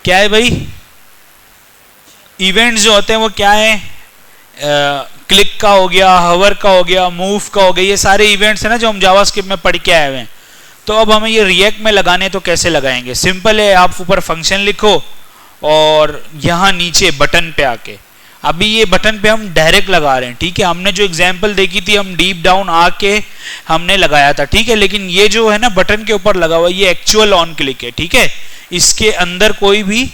क्या है भाई, इवेंट्स जो होते हैं वो क्या है, क्लिक का हो गया, हवर का हो गया, मूव का हो गया, ये सारे इवेंट्स है ना जो हम जावास्क्रिप्ट में पढ़ के आए हुए हैं। तो अब हमें ये रिएक्ट में लगाने तो कैसे लगाएंगे, सिंपल है, आप ऊपर फंक्शन लिखो और यहाँ नीचे बटन पे आके, अभी ये बटन पे हम डायरेक्ट लगा रहे हैं, ठीक है। हमने जो एग्जांपल देखी थी हम डीप डाउन आके हमने लगाया था, ठीक है। लेकिन ये जो है ना बटन के ऊपर लगा हुआ ये एक्चुअल ऑन क्लिक है, ठीक है। इसके अंदर कोई भी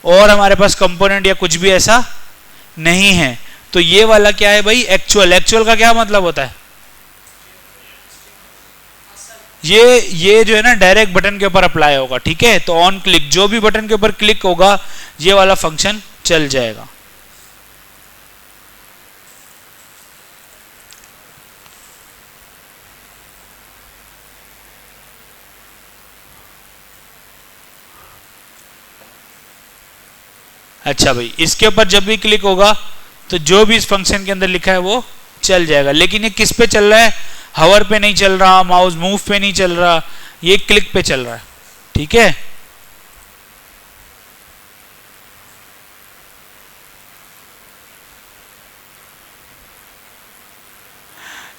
और हमारे पास कंपोनेंट या कुछ भी ऐसा नहीं है। तो ये वाला क्या है भाई, एक्चुअल। एक्चुअल का क्या मतलब होता है, ये जो है ना डायरेक्ट बटन के ऊपर अप्लाई होगा, ठीक है। तो ऑन क्लिक, जो भी बटन के ऊपर क्लिक होगा ये वाला फंक्शन चल जाएगा। अच्छा भाई, इसके ऊपर जब भी क्लिक होगा तो जो भी इस फंक्शन के अंदर लिखा है वो चल जाएगा। लेकिन ये किस पे चल रहा है, हवर पे नहीं चल रहा, माउस मूव पे नहीं चल रहा, ये क्लिक पे चल रहा है, ठीक है।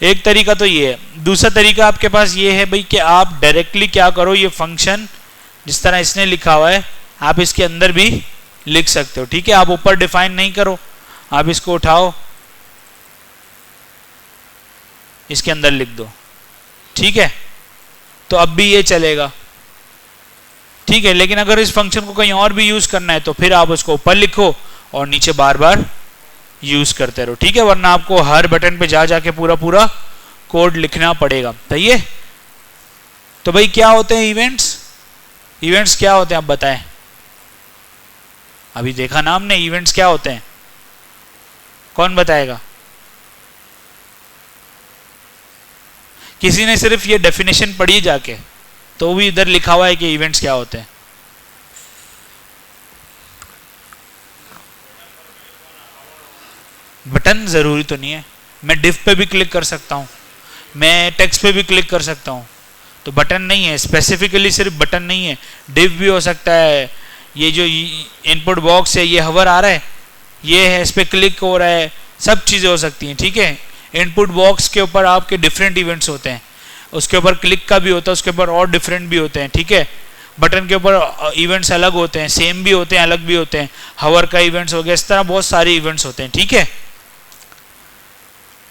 एक तरीका तो ये है। दूसरा तरीका आपके पास ये है भाई कि आप डायरेक्टली क्या करो, ये फंक्शन जिस तरह इसने लिखा हुआ है आप इसके अंदर भी लिख सकते हो, ठीक है। आप ऊपर डिफाइन नहीं करो, आप इसको उठाओ इसके अंदर लिख दो, ठीक है। तो अब भी ये चलेगा, ठीक है। लेकिन अगर इस फंक्शन को कहीं और भी यूज करना है तो फिर आप उसको ऊपर लिखो और नीचे बार बार यूज करते रहो, ठीक है। वरना आपको हर बटन पे जा जाके पूरा पूरा कोड लिखना पड़ेगा, सही है। तो भाई क्या होते हैं इवेंट्स, इवेंट्स क्या होते हैं आप बताएं। अभी देखा ना हमने इवेंट्स क्या होते हैं, कौन बताएगा। किसी ने सिर्फ ये डेफिनेशन पढ़ी जाके, तो भी इधर लिखा हुआ है कि इवेंट्स क्या होते हैं। बटन जरूरी तो नहीं है, मैं डिव पे भी क्लिक कर सकता हूं, मैं टेक्स्ट पे भी क्लिक कर सकता हूं। तो बटन नहीं है, स्पेसिफिकली सिर्फ बटन नहीं है, डिव भी हो सकता है। ये जो इनपुट बॉक्स है ये हवर आ रहा है, ये है, इस पर क्लिक हो रहा है, सब चीज़ें हो सकती हैं, ठीक है। इनपुट बॉक्स के ऊपर आपके डिफरेंट इवेंट्स होते हैं, उसके ऊपर क्लिक का भी होता है, उसके ऊपर और डिफरेंट भी होते हैं, ठीक है। बटन के ऊपर इवेंट्स अलग होते हैं, सेम भी होते हैं, अलग भी होते हैं, हवर का इवेंट्स हो गया, इस तरह बहुत सारे इवेंट्स होते हैं, ठीक है।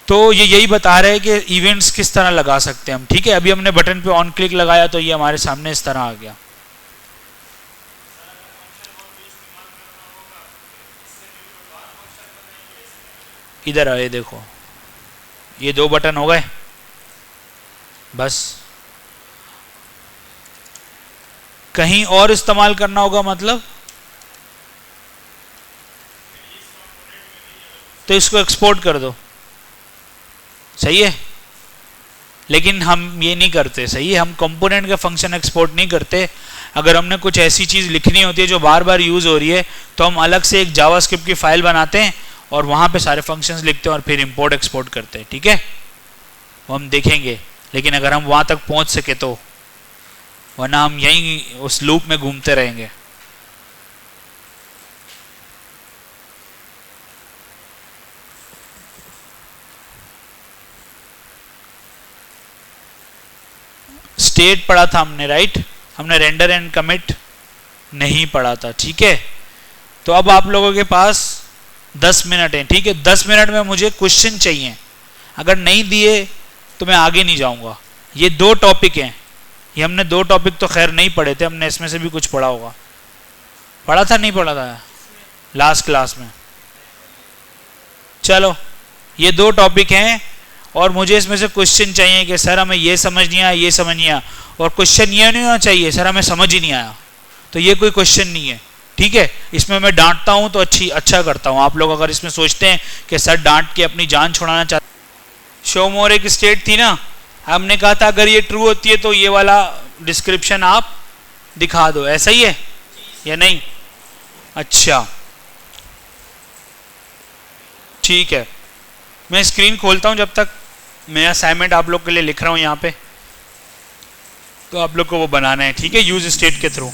तो ये यही बता रहे हैं कि इवेंट्स किस तरह लगा सकते हैं हम, ठीक है। अभी हमने बटन पे ऑन क्लिक लगाया तो ये हमारे सामने इस तरह आ गया। इधर आए, देखो ये दो बटन हो गए, बस कहीं और इस्तेमाल करना होगा मतलब, तो इसको एक्सपोर्ट कर दो, सही है। लेकिन हम ये नहीं करते, सही है, हम कंपोनेंट का फंक्शन एक्सपोर्ट नहीं करते। अगर हमने कुछ ऐसी चीज़ लिखनी होती है जो बार बार यूज़ हो रही है तो हम अलग से एक जावास्क्रिप्ट की फाइल बनाते हैं और वहाँ पे सारे फंक्शंस लिखते हैं और फिर इंपोर्ट एक्सपोर्ट करते हैं, ठीक है। वो हम देखेंगे, लेकिन अगर हम वहाँ तक पहुँच सके तो, वरना हम यहीं उस लूप में घूमते रहेंगे। स्टेट पढ़ा था हमने, राइट, हमने रेंडर एंड कमिट नहीं पढ़ा था, ठीक है। तो अब आप लोगों के पास 10 मिनट हैं, ठीक है। 10 मिनट में मुझे क्वेश्चन चाहिए, अगर नहीं दिए तो मैं आगे नहीं जाऊंगा। ये 2 टॉपिक हैं, ये हमने 2 टॉपिक तो खैर नहीं पढ़े थे, हमने इसमें से भी कुछ पढ़ा होगा, पढ़ा था नहीं पढ़ा था लास्ट क्लास में। चलो ये 2 टॉपिक हैं और मुझे इसमें से क्वेश्चन चाहिए कि सर हमें ये समझ नहीं आया, ये समझ नहीं आया, और क्वेश्चन ये नहीं होना चाहिए सर हमें समझ ही नहीं आया, तो ये कोई क्वेश्चन नहीं है, ठीक है। इसमें मैं डांटता हूं तो अच्छा करता हूं। आप लोग अगर इसमें सोचते हैं कि सर डांट के अपनी जान छुड़ाना चाहते, शो मोर एक स्टेट थी ना, हमने कहा था अगर ये ट्रू होती है तो ये वाला डिस्क्रिप्शन आप दिखा दो, ऐसा ही है या नहीं। अच्छा ठीक है, मैं स्क्रीन खोलता हूं जब तक, मैं असाइनमेंट आप लोग के लिए लिख रहा हूं यहाँ पे, तो आप लोग को वो बनाना है, ठीक है, यूज स्टेट के थ्रू।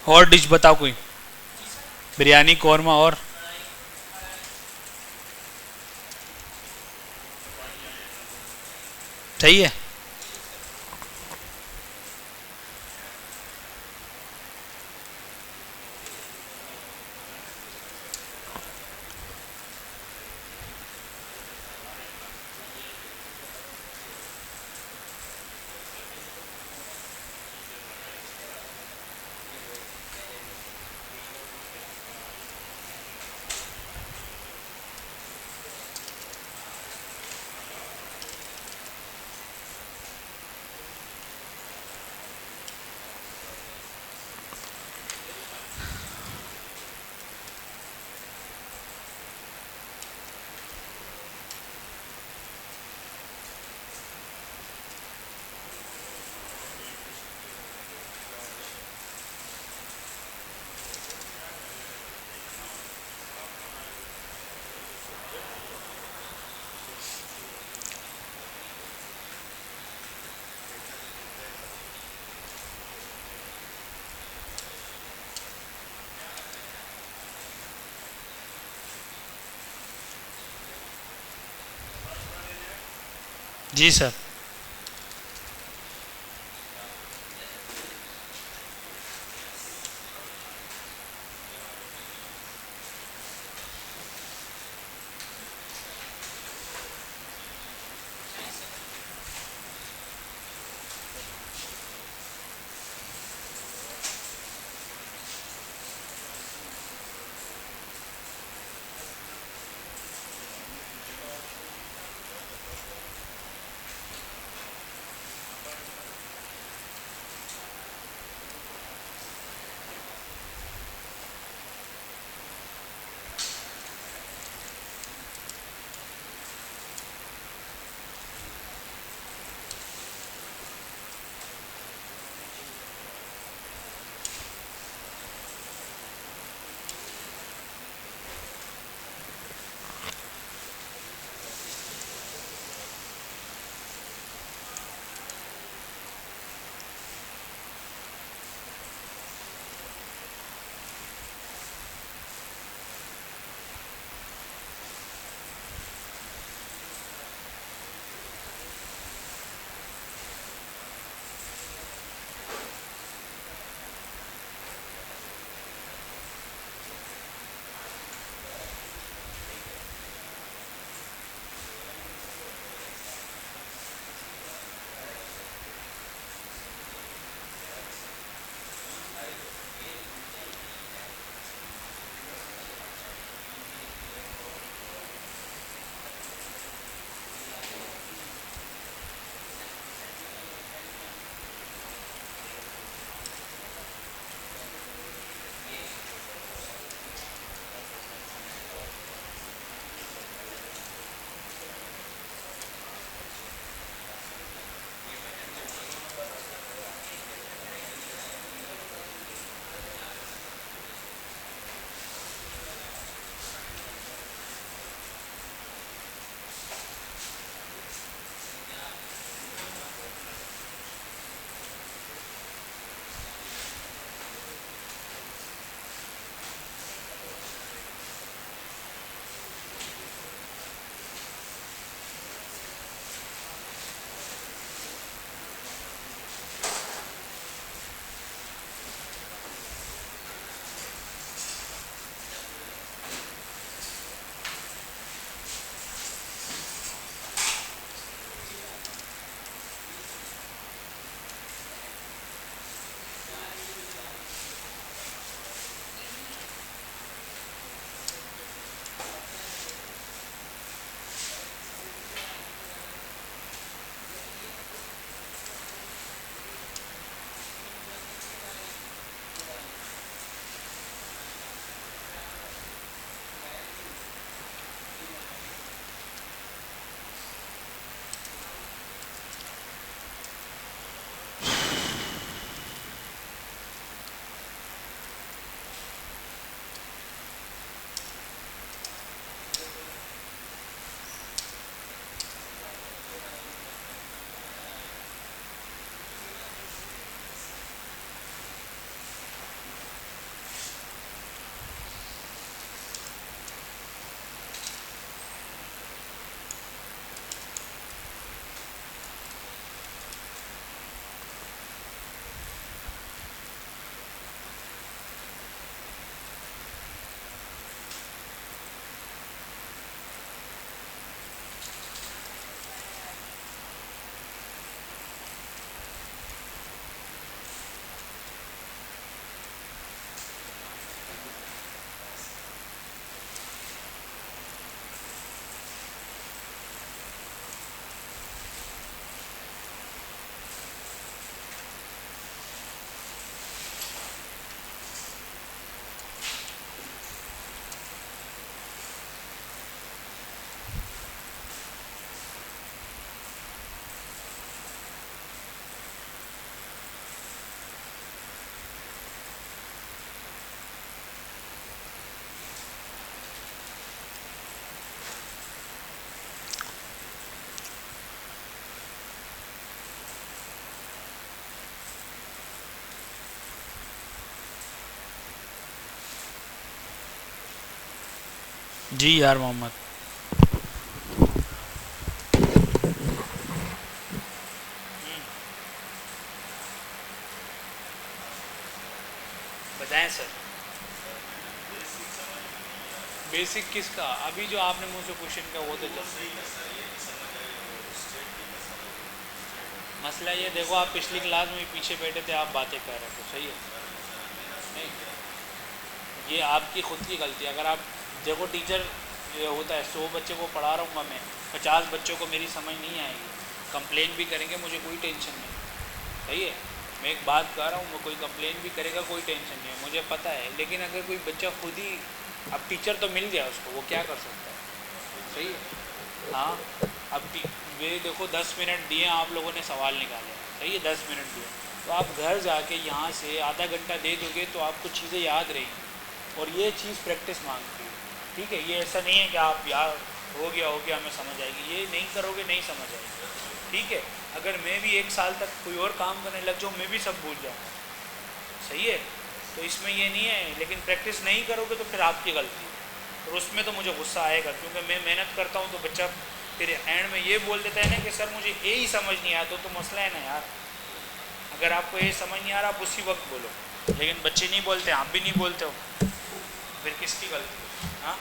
और डिश बताओ कोई, बिरयानी, कौरमा और सही है। जी सर। जी यार मोहम्मद। बताएं सर। बेसिक किसका? अभी जो आपने मुझसे क्वेश्चन किया वो तो मसला ये देखो, आप पिछली क्लास में भी पीछे बैठे थे, आप बातें कर रहे थे, सही है? नहीं, ये आपकी खुद की गलती है। अगर आप देखो, टीचर ये होता है, 100 बच्चे को पढ़ा रहा हूँ मैं, 50 बच्चों को मेरी समझ नहीं आएगी, कंप्लेन भी करेंगे, मुझे कोई टेंशन नहीं, सही है? मैं एक बात कर रहा हूँ, वो कोई कंप्लेन भी करेगा, कोई टेंशन नहीं है, मुझे पता है। लेकिन अगर कोई बच्चा खुद ही, अब टीचर तो मिल गया उसको, वो क्या कर सकता है, सही है? हाँ, अब वे देखो 10 मिनट दिए आप लोगों ने सवाल निकाले, सही है? 10 मिनट दिए, तो आप घर जाके यहाँ से आधा घंटा दे दोगे तो आपको चीज़ें याद रहेंगी, और ये चीज़ प्रैक्टिस मांगती है, ठीक है? ये ऐसा नहीं है कि आप यार हो गया हमें समझ आएगी, ये नहीं करोगे नहीं समझ आएगी, ठीक है? अगर मैं भी 1 साल तक कोई और काम करने लग जाऊँ, मैं भी सब भूल जाऊँगा, सही है? तो इसमें ये नहीं है, लेकिन प्रैक्टिस नहीं करोगे तो फिर आपकी गलती है, और उसमें तो मुझे गुस्सा आएगा, क्योंकि मैं मेहनत करता हूँ तो बच्चा फिर एंड में ये बोल देता है ना कि सर मुझे ये ही समझ नहीं आया, तो मसला है ना यार। अगर आपको ये समझ नहीं आ रहा, आप उसी वक्त बोलो, लेकिन बच्चे नहीं बोलते, आप भी नहीं बोलते हो, फिर किसकी गलती है? हाँ,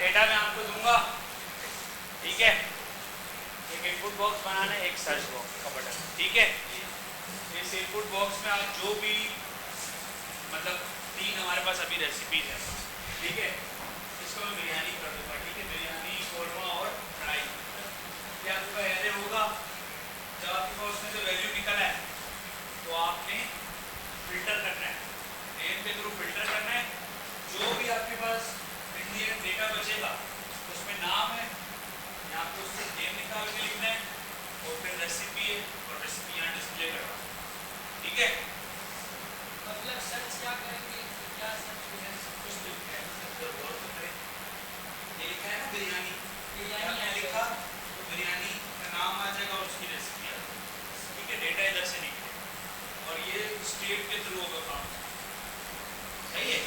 डेटा मैं आपको दूंगा, ठीक है। एक इनपुट बॉक्स बनाना है, एक सर्च बॉक्स का बटन, ठीक है। इस इनपुट बॉक्स में आप जो भी मतलब 3 हमारे पास अभी रेसिपीज है, ठीक है। इसको मैं बिरयानी कर दूंगा, ठीक है। बिरयानी, कोरमा और कढ़ाई, ये आपका एरे होगा। जब आपके पास उसमें से वैल्यू निकला है तो आपने फिल्टर करना है, नेम के थ्रू फिल्टर करना है। जो भी आपके पास डेटा बचेगा उसमें नाम है, यहाँ पे उससे नेम निकाल के लिखना है और फिर रेसिपी है और रेसिपी यहाँ डिस्प्ले करना, ठीक है। मतलब सर्च क्या करेंगे, क्या सर्च करेंगे, सब कुछ लिखा है, मतलब गौर तो करें। ये लिखा है ना बिरयानी, बिरयानी लिखा तो बिरयानी का नाम आ जाएगा और उसकी रेसिपी आ जाएगी, ठीक है। डेटा इधर से निकले और ये स्टेट के थ्रू होगा काम, सही है।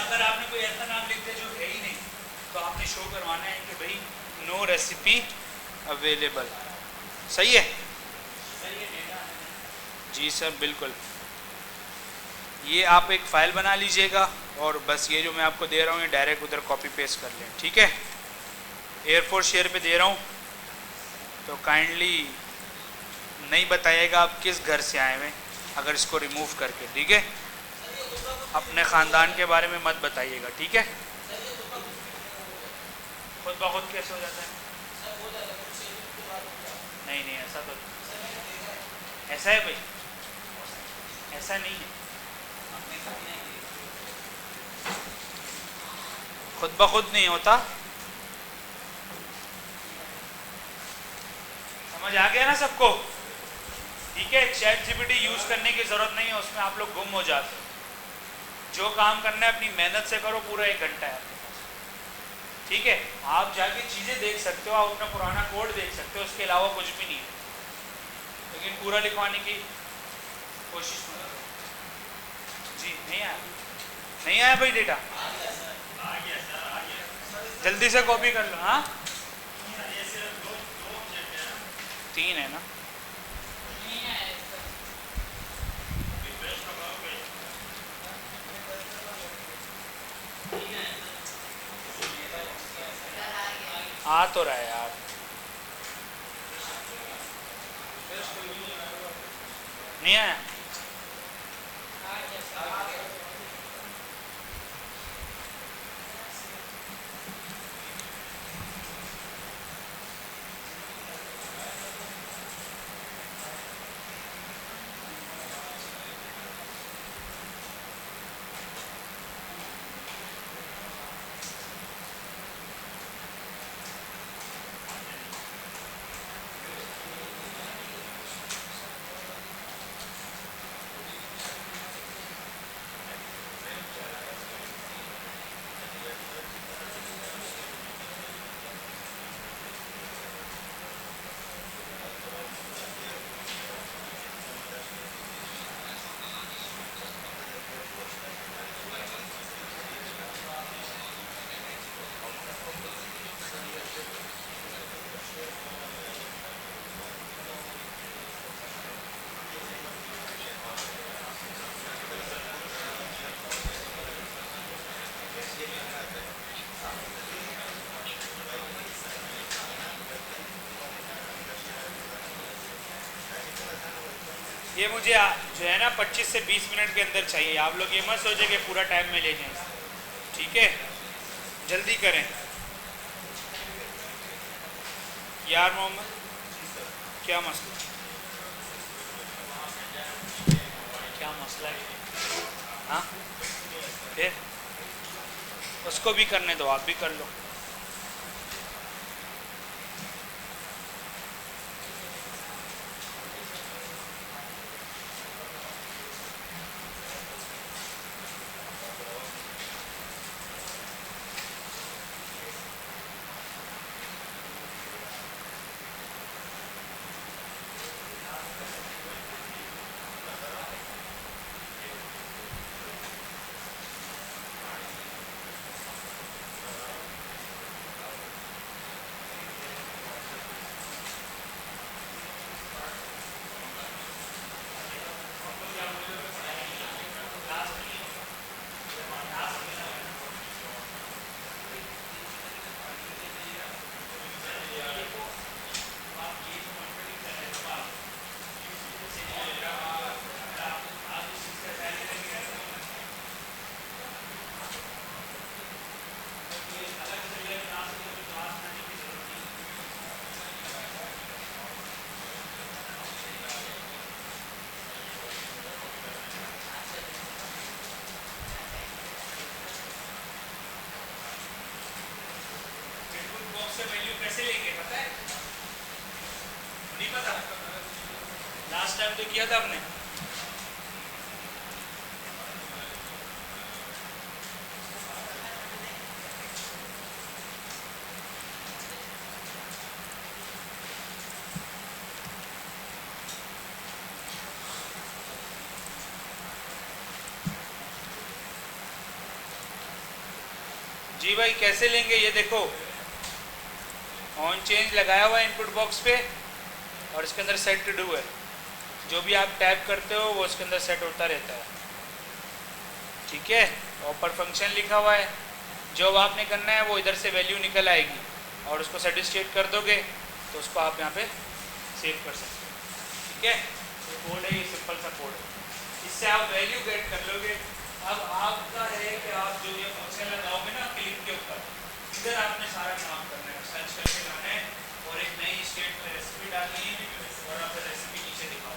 अगर आपने कोई ऐसा नाम लिखते जो है ही नहीं तो आपने शो करवाना है कि भाई नो रेसिपी अवेलेबल, सही है। सही है डेटा, जी सर बिल्कुल। ये आप एक फ़ाइल बना लीजिएगा और बस ये जो मैं आपको दे रहा हूँ ये डायरेक्ट उधर कॉपी पेस्ट कर लें, ठीक है। एयरफोर्स शेयर पे दे रहा हूँ तो काइंडली नहीं बताइएगा आप किस घर से आए हुए, अगर इसको रिमूव करके, ठीक है। अपने ख़ानदान के बारे में मत बताइएगा, ठीक है। खुद ब खुद कैसे हो जाता है? नहीं नहीं, ऐसा तो ऐसा है भाई, ऐसा नहीं है। खुद ब खुद नहीं होता, समझ आ गया ना सबको, ठीक है। ChatGPT यूज़ करने की ज़रूरत नहीं है, उसमें आप लोग गुम हो जाते हो। जो काम करना है अपनी मेहनत से करो, पूरा 1 घंटा है आपके पास, ठीक है। आप जाके चीज़ें देख सकते हो, आप अपना पुराना कोड देख सकते हो, उसके अलावा कुछ भी नहीं है, लेकिन पूरा लिखवाने की कोशिश मत करो। जी नहीं आया, नहीं आया भाई डेटा, जल्दी से कॉपी कर लो। हाँ 3 है ना, आ तो रहा है यार, नहीं आया। ये मुझे जो है ना 25 से 20 मिनट के अंदर चाहिए। आप लोग ये मत सोचें कि पूरा टाइम में ले जाएं, ठीक है? जल्दी करें यार। मोहम्मद क्या मसला, क्या मसला है? हाँ फिर उसको भी करने दो, आप भी कर लो। से वैल्यू कैसे लेंगे पता है? नहीं पता? लास्ट टाइम तो किया था हमने। जी भाई कैसे लेंगे? ये देखो ऑन चेंज लगाया हुआ है इनपुट बॉक्स पे और इसके अंदर सेट टू डू है। जो भी आप टैप करते हो वो इसके अंदर सेट होता रहता है, ठीक है? ऊपर फंक्शन लिखा हुआ है, जो आपने करना है वो इधर से वैल्यू निकल आएगी और उसको सेटिस्फाइड कर दोगे तो उसको आप यहाँ पे सेव कर सकते हो, ठीक है? ये कोड है, ये सिंपल सा कोड है, इससे आप वैल्यू गेट कर लोगे। अब आपका है कि आप जो ये फंक्शन लगाओगे ना क्लिक के ऊपर, इधर आपने सारा काम करना है, सर्च करके लाना है और एक नई स्टेट में रेसिपी डालनी है और आप रेसिपी नीचे दिखाओ।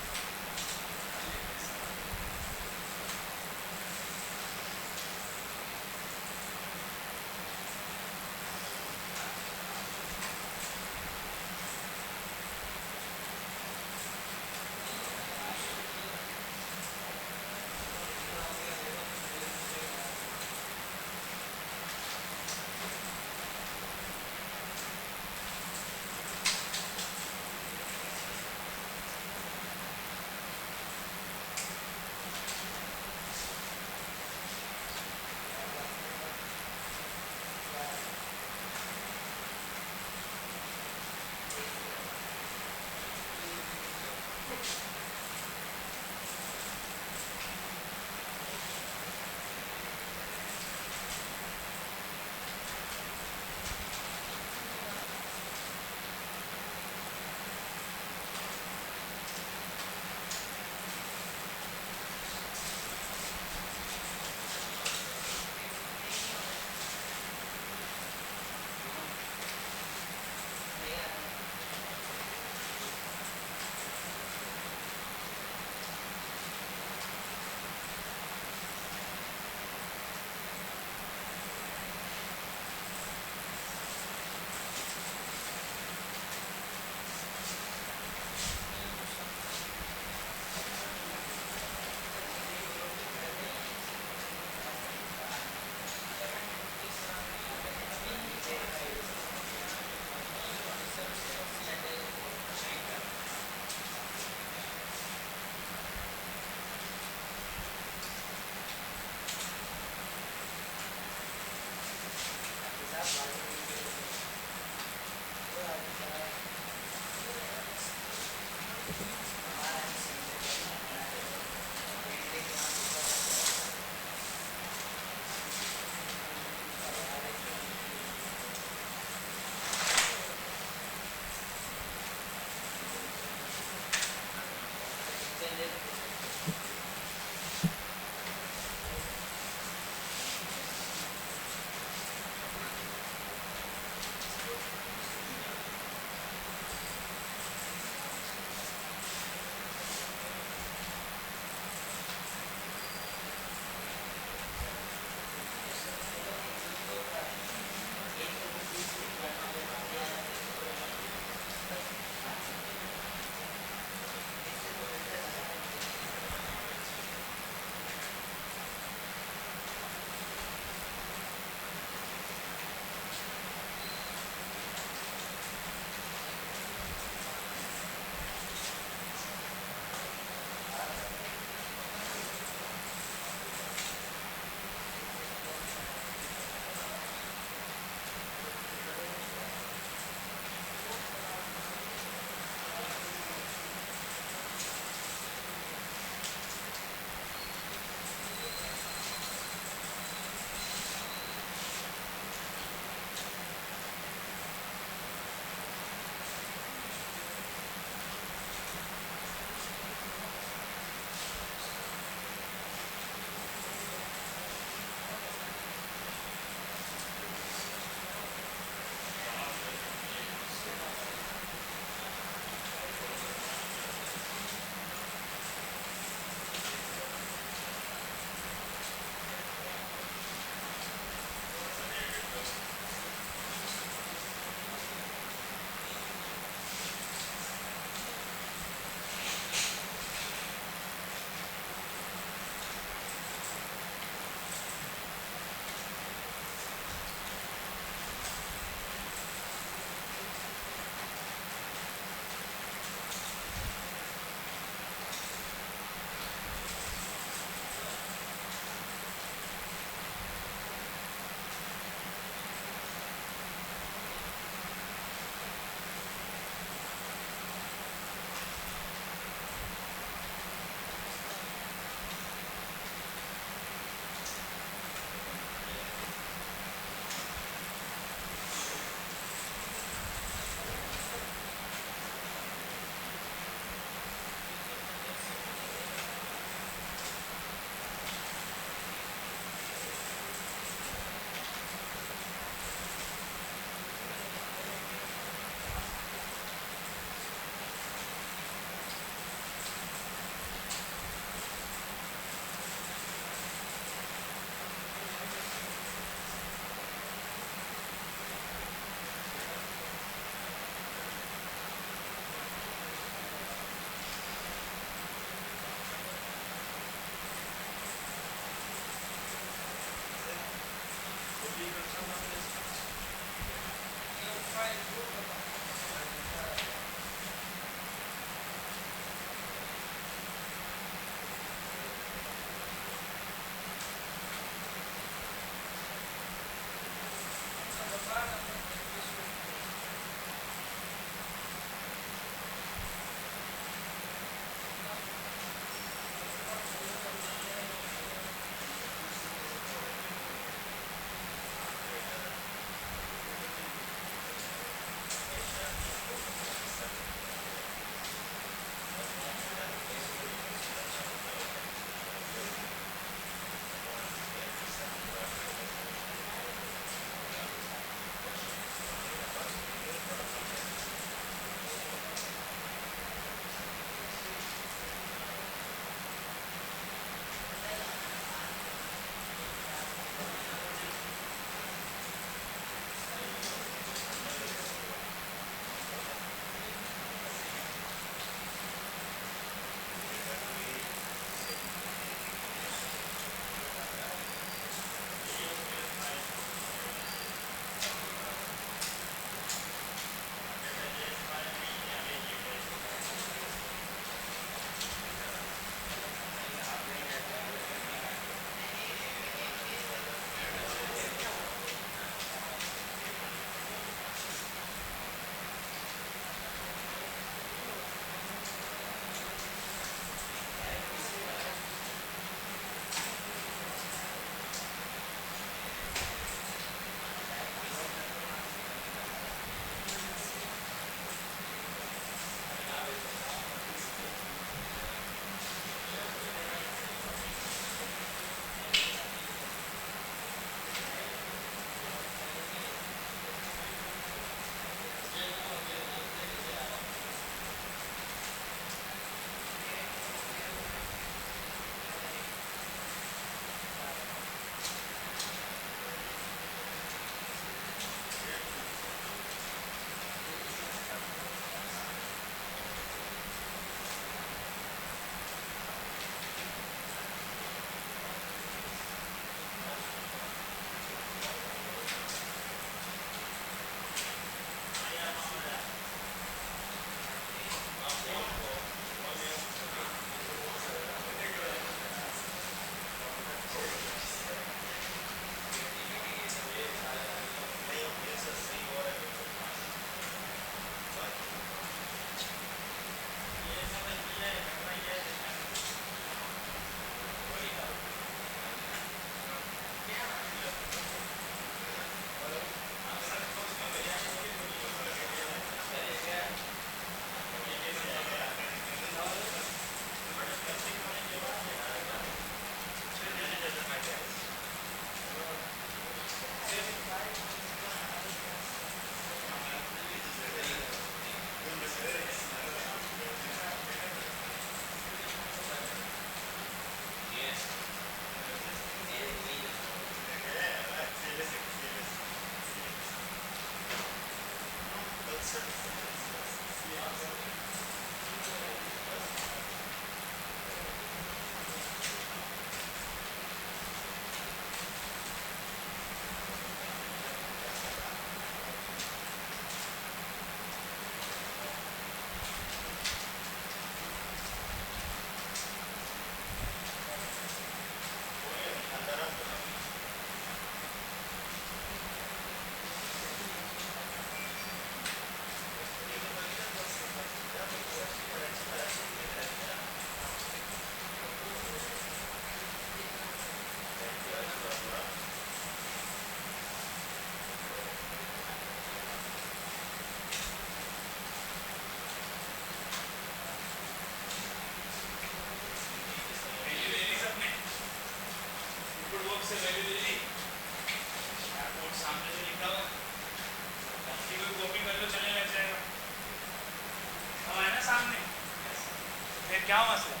क्या मसला है?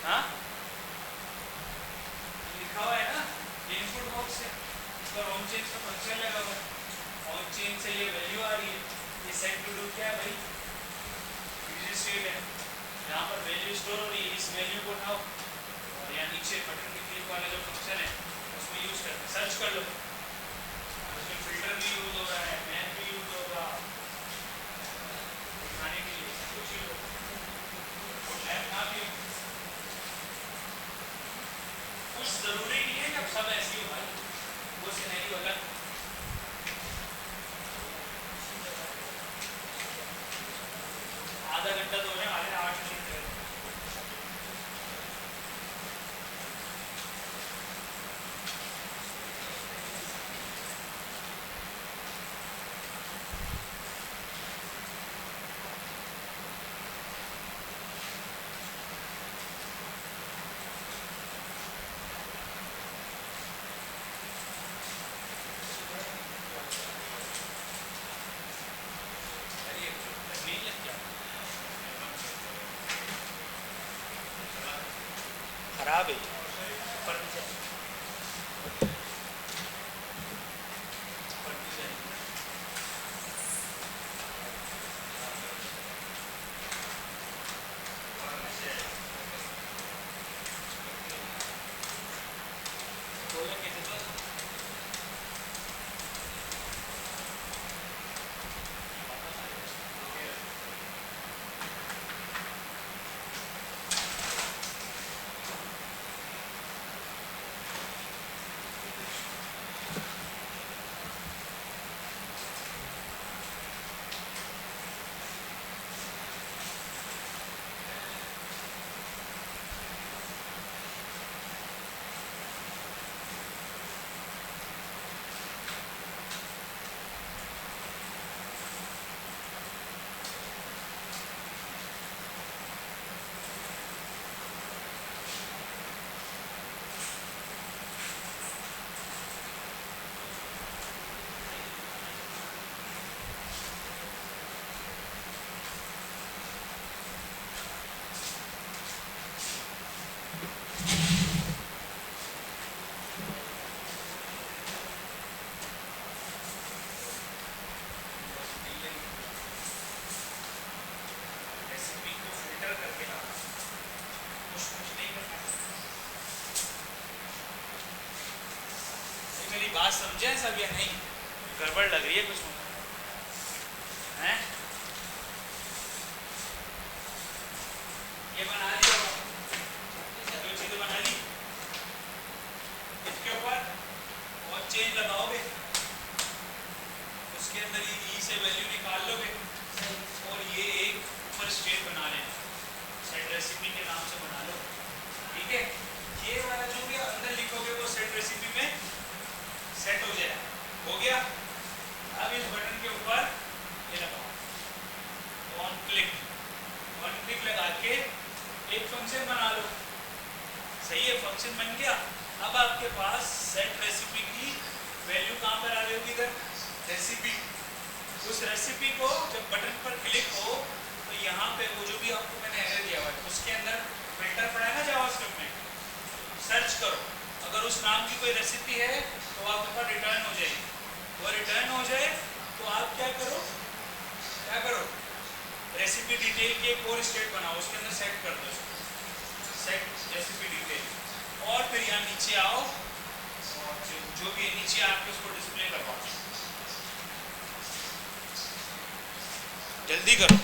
हाँ लिखा हुआ है ना, ये इनपुट बॉक्स है, इस पर ऑन चेंज का फंक्शन लगा हुआ है, ऑन चेंज से ये वैल्यू आ रही है, ये सेट टू डू क्या है भाई, यूजर स्टेट है, यहाँ पर वैल्यू स्टोर हो रही है, इस वैल्यू को उठाओ और यहाँ नीचे बटन के क्लिक वाला जो फंक्शन है उसमें यूज करके सर्च कर लो, उसमें फिल्टर भी यूज हो रहा है, मैथ भी यूज होगा, दिखाने के लिए कुछ यूज होगा, मैथ ना भी हो, कुछ जरूरी नहीं है कि अब सब ऐसी हो भाई, वो सिनेरियो अलग, आधा घंटा तो होने वाले 8 मिनट रहे। खराब है ऊपर नीचे ऊपर नीचे बोलो कैसे तो रेसिपी को फिल्टर करके लाना, कुछ नहीं करना। मेरी बात समझे सब या नहीं, गड़बड़ लग रही है कुछ हैं? ये बना लिया, जो चीजें बना ली, इसके ऊपर और चेंज लगाओगे, उसके अंदर ये ई से वैल्यू निकाल लोगे और ये एक ऊपर स्टेट बना लेना, सेट रेसिपी के नाम से बना लो, ठीक है? ये वाला जो भी अंदर लिखोगे वो सेट रेसिपी में सेट हो जाएगा, हो गया। अब इस बटन के ऊपर ये लगाओ, वन क्लिक लगा के एक फंक्शन बना लो, सही है, फंक्शन बन गया। अब आपके पास सेट रेसिपी की वैल्यू कहाँ पर आ रही होगी, इधर रेसिपी, उस रेसिपी को जब बटन पर क्लिक हो तो यहाँ पे वो जो भी आपको मैंने एरर दिया हुआ है उसके अंदर फिल्टर पड़ा है ना जावास्क्रिप्ट में, सर्च करो, अगर उस नाम की कोई रेसिपी है तो आपके पास रिटर्न हो जाएगी, वो रिटर्न हो जाए तो आप क्या करो, रेसिपी डिटेल की एक और स्टेट बनाओ, उसके अंदर सेट कर दो, सेट रेसिपी डिटेल, और फिर यहाँ नीचे आओ और जो भी नीचे आपके उसको डिस्प्ले करवाओ, जल्दी करो।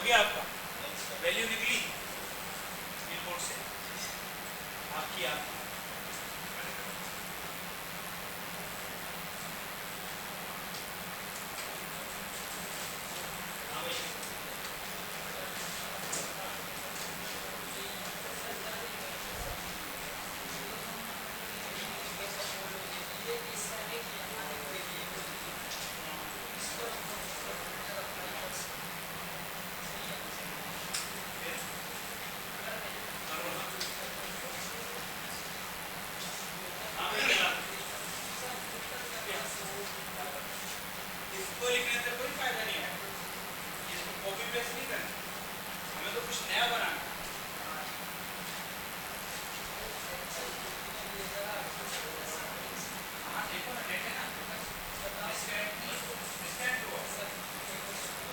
गया आपका वैल्यू निकली इनपुट से आपकी इसको लिखने से कोई फायदा नहीं है, इसको कॉपी पेस्ट नहीं करना, हमें तो कुछ नया बनाना। हाँ देखो ना, डेट है ना,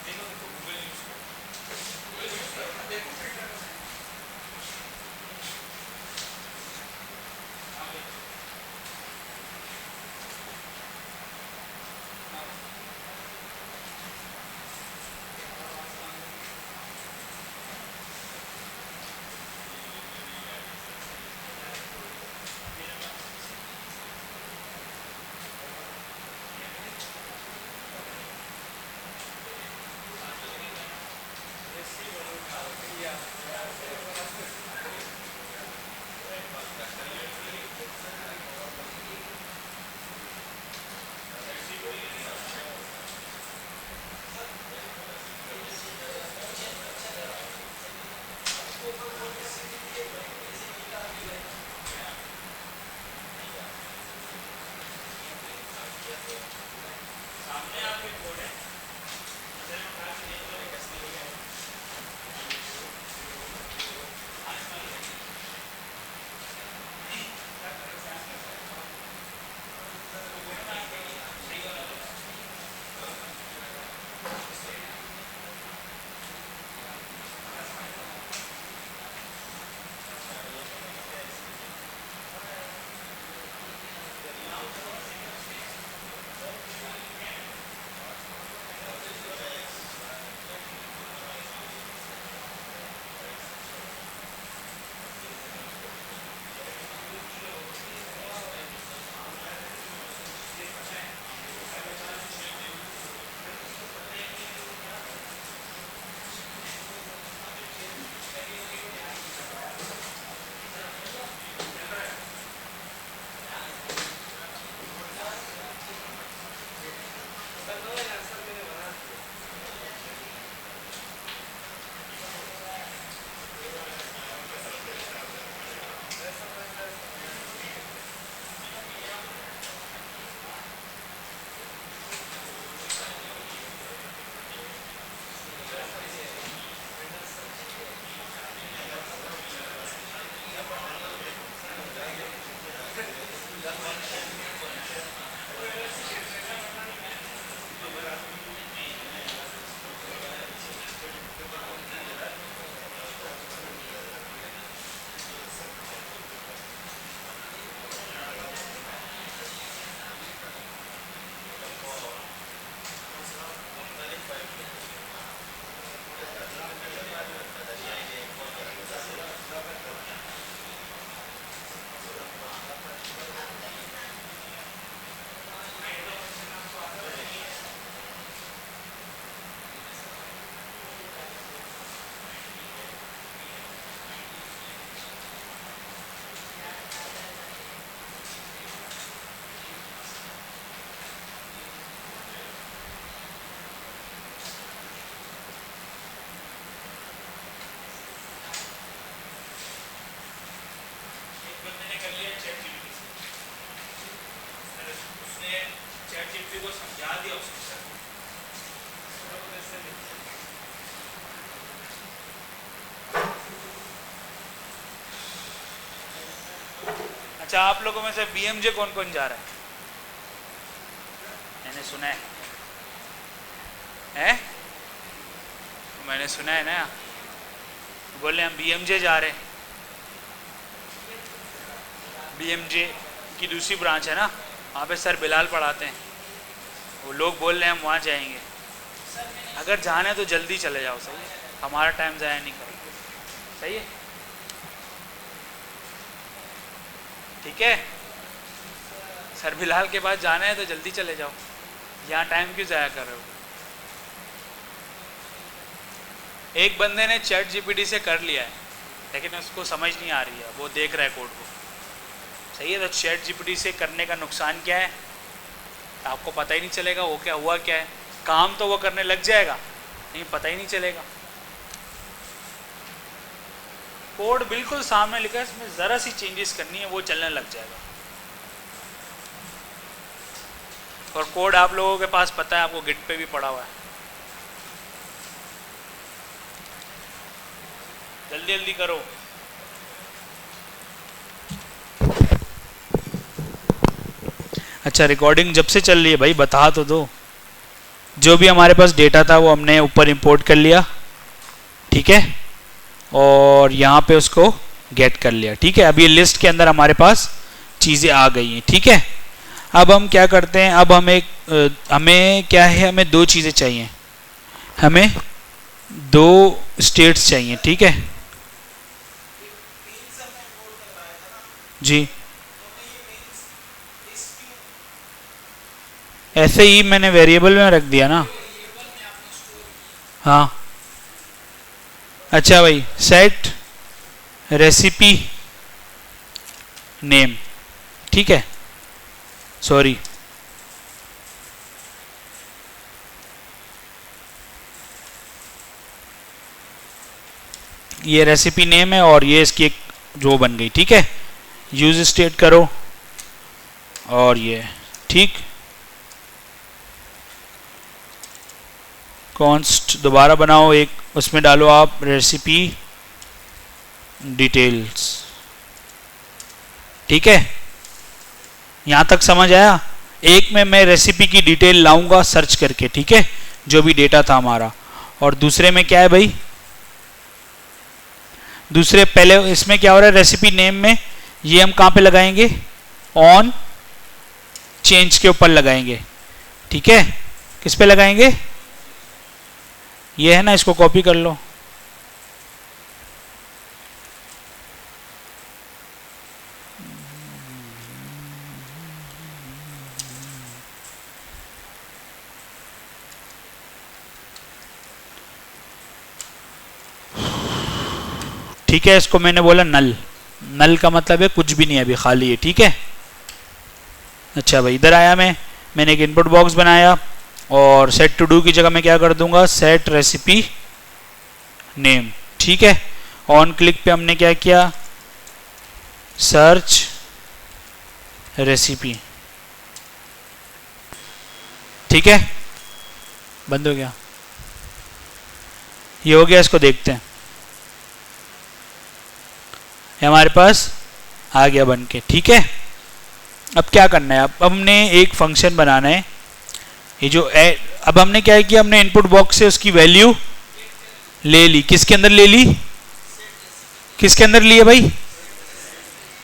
देखो गूगल यूज करो, देखो फिल्टर सामने आपके कोड है, को समझा दिया उसके सर। अच्छा, आप लोगों में से बीएमजे कौन कौन जा रहा है? मैंने सुना है? मैंने सुना है ना, बोले हम बीएमजे जा रहे हैं। बीएमजे की दूसरी ब्रांच है ना, वहाँ पे सर बिलाल पढ़ाते हैं। वो लोग बोल रहे हैं हम वहाँ जाएंगे। अगर जाना है तो जल्दी चले जाओ, सही है। हमारा टाइम ज़ाया नहीं करेंगे। सही है, ठीक है। सर बिलाल के पास जाना है तो जल्दी चले जाओ, यहाँ टाइम क्यों ज़ाया कर रहे हो। एक बंदे ने चैट जीपीटी से कर लिया है लेकिन उसको समझ नहीं आ रही है, वो देख रहा है कोड को। सही है, तो चैट जीपीटी से करने का नुकसान क्या है, आपको पता ही नहीं चलेगा वो क्या हुआ क्या है। काम तो वो करने लग जाएगा लेकिन पता ही नहीं चलेगा। कोड बिल्कुल सामने लिखा है, इसमें ज़रा सी चेंजेस करनी है, वो चलने लग जाएगा। और कोड आप लोगों के पास पता है, आपको गिट पे भी पड़ा हुआ है। जल्दी जल्दी करो। अच्छा, रिकॉर्डिंग जब से चल रही है भाई बता तो दो। जो भी हमारे पास डेटा था वो हमने ऊपर इंपोर्ट कर लिया, ठीक है, और यहाँ पे उसको गेट कर लिया, ठीक है। अब ये लिस्ट के अंदर हमारे पास चीज़ें आ गई हैं, ठीक है। अब हम क्या करते हैं, अब हमें क्या है, हमें दो चीज़ें चाहिए, हमें दो स्टेट्स चाहिए, ठीक है जी। ऐसे ही मैंने वेरिएबल में रख दिया ना। हाँ, अच्छा भाई, सेट रेसिपी नेम, ठीक है, सॉरी ये रेसिपी नेम है और ये इसकी एक रो बन गई, ठीक है। यूज स्टेट करो और ये ठीक, कॉन्स्ट दोबारा बनाओ एक, उसमें डालो आप रेसिपी डिटेल्स, ठीक है। यहां तक समझ आया। एक में मैं रेसिपी की डिटेल लाऊंगा सर्च करके, ठीक है, जो भी डेटा था हमारा, और दूसरे में क्या है भाई, दूसरे पहले इसमें क्या हो रहा है, रेसिपी नेम में ये हम कहां पे लगाएंगे, ऑन चेंज के ऊपर लगाएंगे, ठीक है। किस पे लगाएंगे, ये है ना, इसको कॉपी कर लो। ठीक है, इसको मैंने बोला नल, नल का मतलब है कुछ भी नहीं है, अभी खाली है, ठीक है। अच्छा भाई, इधर आया मैंने एक इनपुट बॉक्स बनाया और सेट टू डू की जगह मैं क्या कर दूंगा, सेट रेसिपी नेम, ठीक है। ऑन क्लिक पे हमने क्या किया, सर्च रेसिपी, ठीक है, बंद हो गया, ये हो गया। इसको देखते हैं, हमारे पास आ गया बन के, ठीक है। अब क्या करना है, अब हमने एक फंक्शन बनाना है, ये जो अब हमने क्या किया, हमने इनपुट बॉक्स से उसकी वैल्यू ले ली, किसके अंदर ले ली, किसके अंदर लिए भाई,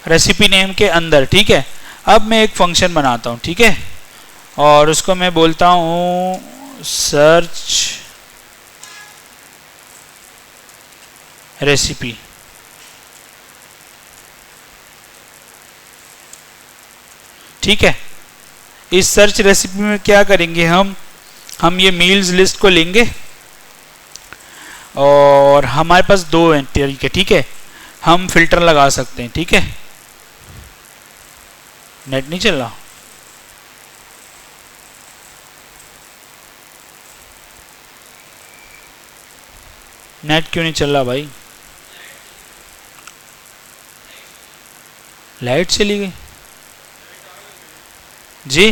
रेसिपी नेम के अंदर, ठीक है। अब मैं एक फंक्शन बनाता हूं, ठीक है, और उसको मैं बोलता हूं सर्च रेसिपी, ठीक है। इस सर्च रेसिपी में क्या करेंगे, हम ये मील्स लिस्ट को लेंगे और हमारे पास दो हैं तरीके, ठीक है। हम फिल्टर लगा सकते हैं, ठीक है। नेट नहीं चल रहा, नेट क्यों नहीं चल रहा भाई, लाइट चली गई जी।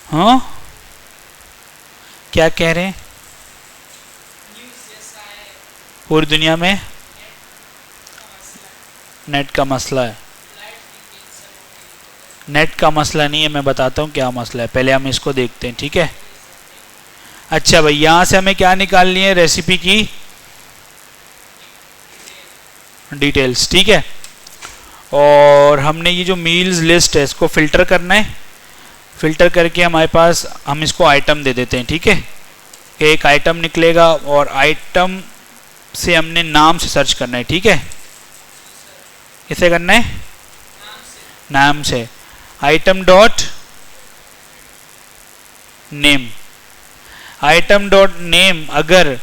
हाँ, क्या कह रहे हैं, पूरी दुनिया में नेट का मसला है। नेट का मसला नहीं है, मैं बताता हूँ क्या मसला है, पहले हम इसको देखते हैं, ठीक है। अच्छा भाई, यहां से हमें क्या निकालनी है, रेसिपी की डिटेल्स, ठीक है। और हमने ये जो मील्स लिस्ट है इसको फिल्टर करना है, फिल्टर करके हमारे पास हम इसको आइटम दे देते हैं, ठीक है। एक आइटम निकलेगा और आइटम से हमने नाम से सर्च करना है, ठीक है। किसे करना है? नाम से। Item dot name, item dot name अगर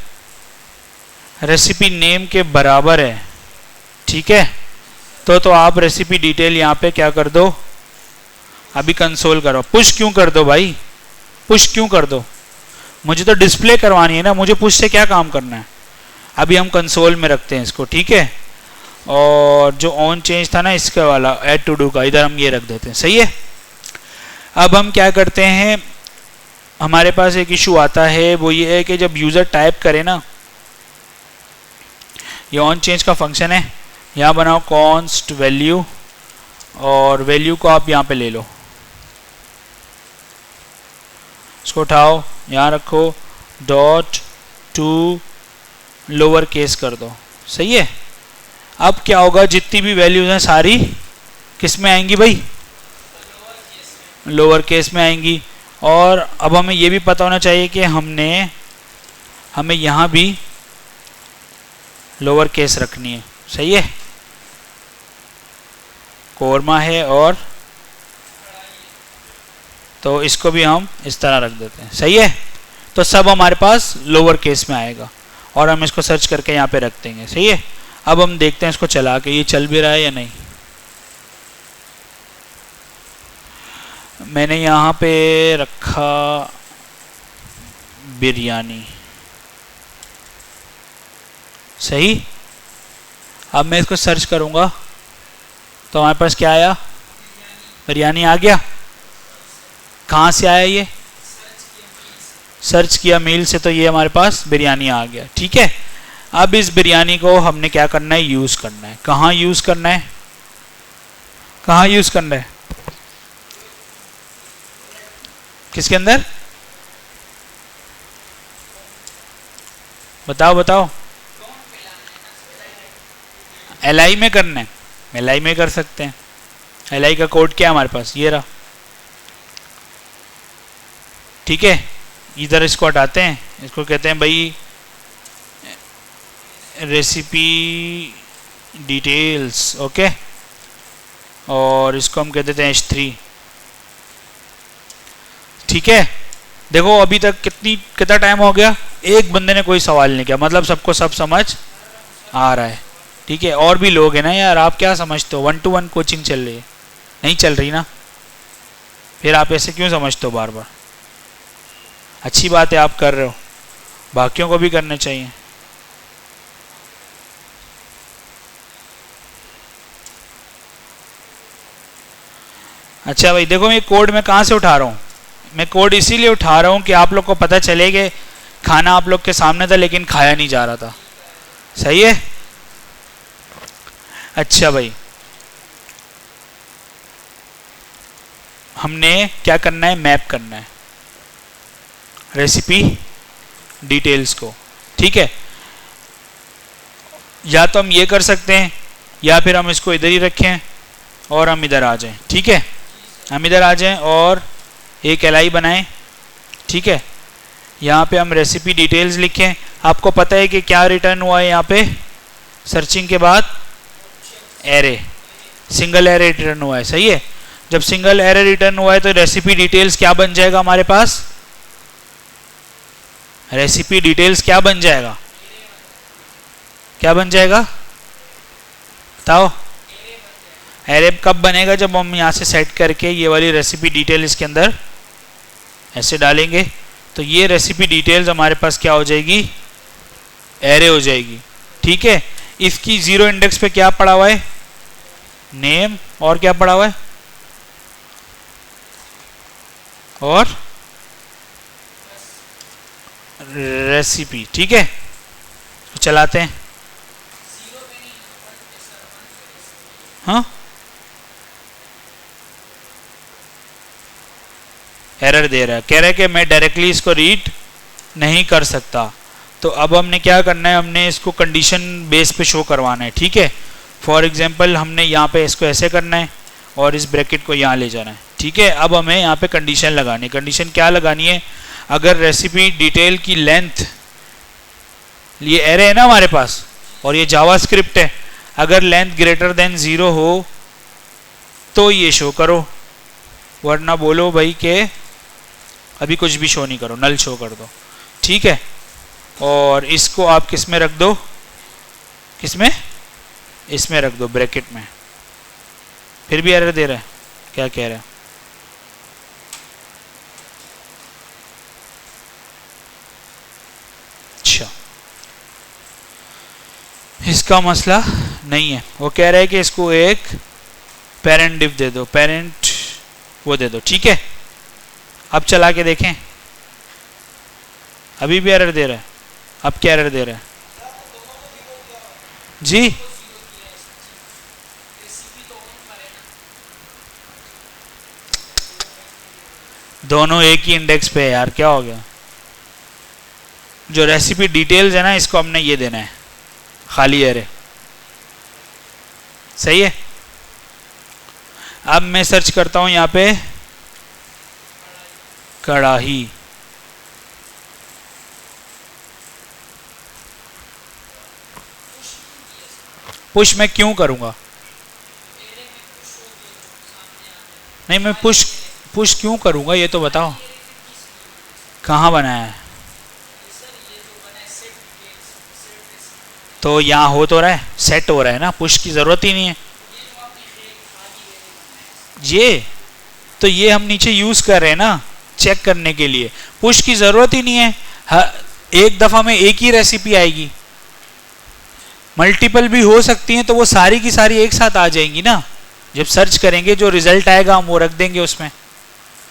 रेसिपी नेम के बराबर है, ठीक है, तो आप रेसिपी डिटेल यहाँ पे क्या कर दो, अभी कंसोल करो। पुश क्यों कर दो भाई, पुश क्यों कर दो, मुझे तो डिस्प्ले करवानी है ना, मुझे पुश से क्या काम करना है। अभी हम कंसोल में रखते हैं इसको, ठीक है। और जो ऑन चेंज था ना इसका वाला ऐड टू डू का, इधर हम ये रख देते हैं, सही है। अब हम क्या करते हैं, हमारे पास एक इशू आता है, वो ये है कि जब यूज़र टाइप करे ना, ये ऑन चेंज का फंक्शन है, यहाँ बनाओ कॉन्स्ट वैल्यू और वैल्यू को आप यहाँ पे ले लो, इसको उठाओ यहाँ रखो, डॉट टू लोअर केस कर दो, सही है। अब क्या होगा, जितनी भी वैल्यूज हैं सारी किस में आएंगी भाई, लोअर केस में आएंगी। और अब हमें ये भी पता होना चाहिए कि हमें यहाँ भी लोअर केस रखनी है, सही है। कोरमा है और तो इसको भी हम इस तरह रख देते हैं, सही है। तो सब हमारे पास लोअर केस में आएगा और हम इसको सर्च करके यहाँ पे रख देंगे, सही है। अब हम देखते हैं इसको चला के ये चल भी रहा है या नहीं। मैंने यहाँ पे रखा बिरयानी, सही। अब मैं इसको सर्च करूँगा तो हमारे पास क्या आया, बिरयानी आ गया। कहाँ से आया ये, सर्च किया मील से, तो ये हमारे पास बिरयानी आ गया, ठीक है। अब इस बिरयानी को हमने क्या करना है, यूज़ करना है। कहाँ यूज़ करना है, कहाँ यूज़ करना है, किसके अंदर, बताओ बताओ। एलआई में करना है, एलआई में कर सकते हैं। एलआई का कोड क्या है हमारे पास, ये रहा, ठीक है। इधर इसको हटाते हैं, इसको कहते हैं भाई रेसिपी डिटेल्स, ओके। और इसको हम कह देते हैं H3, ठीक है। देखो अभी तक कितना टाइम हो गया, एक बंदे ने कोई सवाल नहीं किया, मतलब सबको सब समझ आ रहा है, ठीक है। और भी लोग हैं ना यार, आप क्या समझते हो, 1-to-1 कोचिंग चल रही है, नहीं चल रही ना, फिर आप ऐसे क्यों समझते हो बार बार। अच्छी बात है आप कर रहे हो, बाकियों को भी करने चाहिए। अच्छा भाई देखो, मैं कोड में कहाँ से उठा रहा हूँ, मैं कोड इसीलिए उठा रहा हूँ कि आप लोग को पता चले कि खाना आप लोग के सामने था लेकिन खाया नहीं जा रहा था, सही है। अच्छा भाई, हमने क्या करना है, मैप करना है रेसिपी डिटेल्स को, ठीक है। या तो हम ये कर सकते हैं या फिर हम इसको इधर ही रखें और हम इधर आ जाएं, ठीक है। हम इधर आ जाएं और एक एलआई बनाएं, ठीक है। यहाँ पे हम रेसिपी डिटेल्स लिखें। आपको पता है कि क्या रिटर्न हुआ है यहाँ पे, सर्चिंग के बाद एरे, सिंगल एरे रिटर्न हुआ है, सही है। जब सिंगल एरे रिटर्न हुआ है तो रेसिपी डिटेल्स क्या बन जाएगा हमारे पास, रेसिपी डिटेल्स क्या बन जाएगा, क्या बन जाएगा बताओ। एरे कब बनेगा, जब हम यहाँ से सेट करके ये वाली रेसिपी डिटेल इसके अंदर ऐसे डालेंगे तो ये रेसिपी डिटेल्स हमारे पास क्या हो जाएगी, एरे हो जाएगी, ठीक है। इसकी 0 इंडेक्स पे क्या पड़ा हुआ है, नेम, और क्या पड़ा हुआ है, और रेसिपी, ठीक है। तो चलाते हैं, हाँ एरर दे रहा है, कह रहा है कि मैं डायरेक्टली इसको रीड नहीं कर सकता। तो अब हमने क्या करना है, हमने इसको कंडीशन बेस पे शो करवाना है, ठीक है। फॉर एग्जांपल हमने यहाँ पे इसको ऐसे करना है और इस ब्रैकेट को यहाँ ले जाना है, ठीक है। ठीक है, अब हमें यहाँ पे कंडीशन लगानी है। कंडीशन क्या लगानी है? अगर रेसिपी डिटेल की लेंथ, ये एरे है ना हमारे पास और ये जावास्क्रिप्ट है, अगर लेंथ ग्रेटर देन 0 हो तो ये शो करो, वरना बोलो भाई के अभी कुछ भी शो नहीं करो, नल शो कर दो। ठीक है, और इसको आप किस में रख दो? किसमें? इसमें रख दो, ब्रैकेट में। फिर भी एरर दे रहा है, क्या कह रहा है? अच्छा, इसका मसला नहीं है। वो कह रहा है कि इसको एक पेरेंट डिव दे दो, पेरेंट वो दे दो। ठीक है, अब चला के देखें, अभी भी एरर दे रहा है। अब क्या एरर दे रहा है जी? दोनों एक ही इंडेक्स पे है यार, क्या हो गया? जो रेसिपी डिटेल्स है ना, इसको हमने ये देना है, खाली एरे। सही है। अब मैं सर्च करता हूं यहाँ पे कढ़ाई, पुश मैं क्यों करूंगा? नहीं, मैं पुश क्यों करूंगा ये तो बताओ। कहाँ बनाया है? तो यहाँ हो तो रहा है, सेट हो रहा है ना, पुश की जरूरत ही नहीं है। ये तो ये हम नीचे यूज कर रहे हैं ना चेक करने के लिए, पुश की जरूरत ही नहीं है। एक दफा में एक ही रेसिपी आएगी, मल्टीपल भी हो सकती हैं, तो वो सारी की सारी एक साथ आ जाएंगी ना। जब सर्च करेंगे जो रिजल्ट आएगा हम वो रख देंगे उसमें।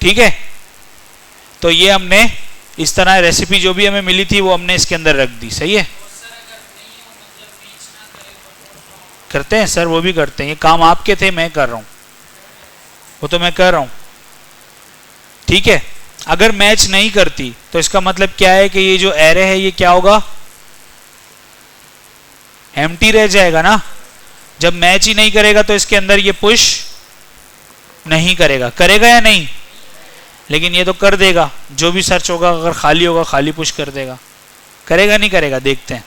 ठीक है, तो ये हमने इस तरह रेसिपी जो भी हमें मिली थी वो हमने इसके अंदर रख दी। सही है, करते हैं सर, वो भी करते हैं। ये काम आपके थे, मैं कर रहा हूं, वो तो मैं कर रहा हूं। ठीक है, अगर मैच नहीं करती तो इसका मतलब क्या है कि ये जो एरे है ये क्या होगा? एम्प्टी रह जाएगा ना। जब मैच ही नहीं करेगा तो इसके अंदर ये पुश नहीं करेगा, करेगा या नहीं? लेकिन ये तो कर देगा, जो भी सर्च होगा अगर खाली होगा खाली पुश कर देगा। करेगा नहीं करेगा? देखते हैं।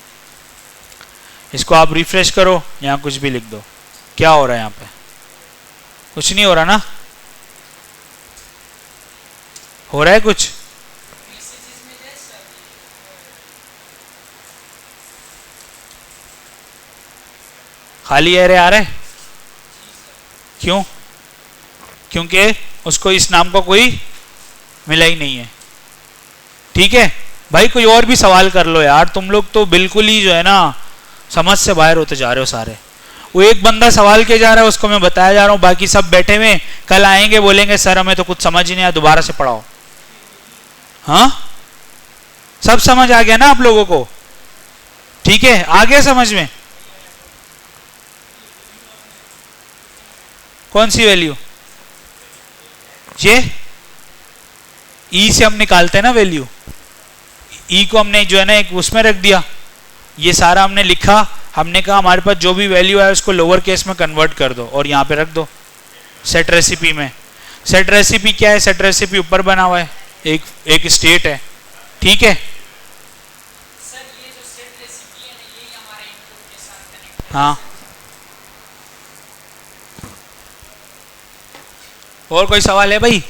इसको आप रिफ्रेश करो, यहां कुछ भी लिख दो, क्या हो रहा है? यहां पे कुछ नहीं हो रहा ना? हो रहा है कुछ? खाली एरे आ रहा है, क्यों? क्योंकि उसको इस नाम का कोई मिला ही नहीं है। ठीक है भाई, कोई और भी सवाल कर लो यार, तुम लोग तो बिल्कुल ही जो है ना समझ से बाहर होते जा रहे हो सारे। वो एक बंदा सवाल किया जा रहा है, उसको मैं बताया जा रहा हूँ, बाकी सब बैठे हुए कल आएंगे बोलेंगे सर हमें तो कुछ समझ ही नहीं आया, दोबारा से पढ़ाओ। हाँ, सब समझ आ गया ना आप लोगों को? ठीक है, आ गया समझ में? कौन सी वैल्यू? ये ई से हम निकालते हैं ना वैल्यू, ई को हमने जो है ना एक उसमें रख दिया, ये सारा हमने लिखा, हमने कहा हमारे पास जो भी वैल्यू है उसको लोअर केस में कन्वर्ट कर दो और यहाँ पे रख दो सेट रेसिपी में। सेट रेसिपी क्या है? सेट रेसिपी ऊपर बना हुआ है, एक स्टेट है। ठीक है, सर ये जो सेट रेसिपी है ना, ये हमारे इनपुट के साथ कनेक्ट है। हाँ, और कोई सवाल है भाई?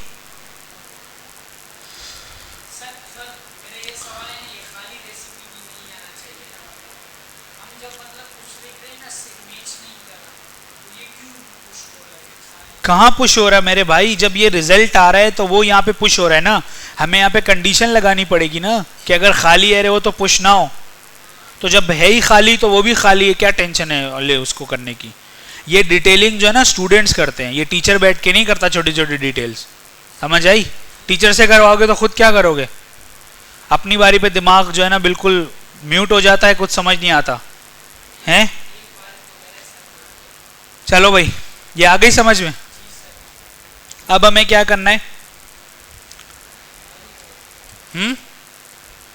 सर मेरा ये सवाल है ना, ये खाली रेसिपी भी नहीं आना चाहिए ना। हम जब मतलब कुछ देख रहे हैं ना, मैच नहीं कर रहा, तो ये क्यों पुश हो रहा है? कहाँ पुश हो रहा है मेरे भाई? जब ये रिजल्ट आ रहा है तो वो यहाँ पे पुश हो रहा है ना। हमें यहाँ पे कंडीशन लगानी पड़ेगी ना कि अगर खाली एरे हो तो पुश ना हो। तो जब है ही खाली तो वो भी खाली है, क्या टेंशन है ले उसको करने की? ये डिटेलिंग जो है ना स्टूडेंट्स करते हैं, ये टीचर बैठ के नहीं करता छोटी छोटी डिटेल्स। समझ आई? टीचर से करवाओगे तो खुद क्या करोगे? अपनी बारी पे दिमाग जो है ना बिल्कुल म्यूट हो जाता है, कुछ समझ नहीं आता है। चलो भाई, ये आ गई समझ में? अब हमें क्या करना है?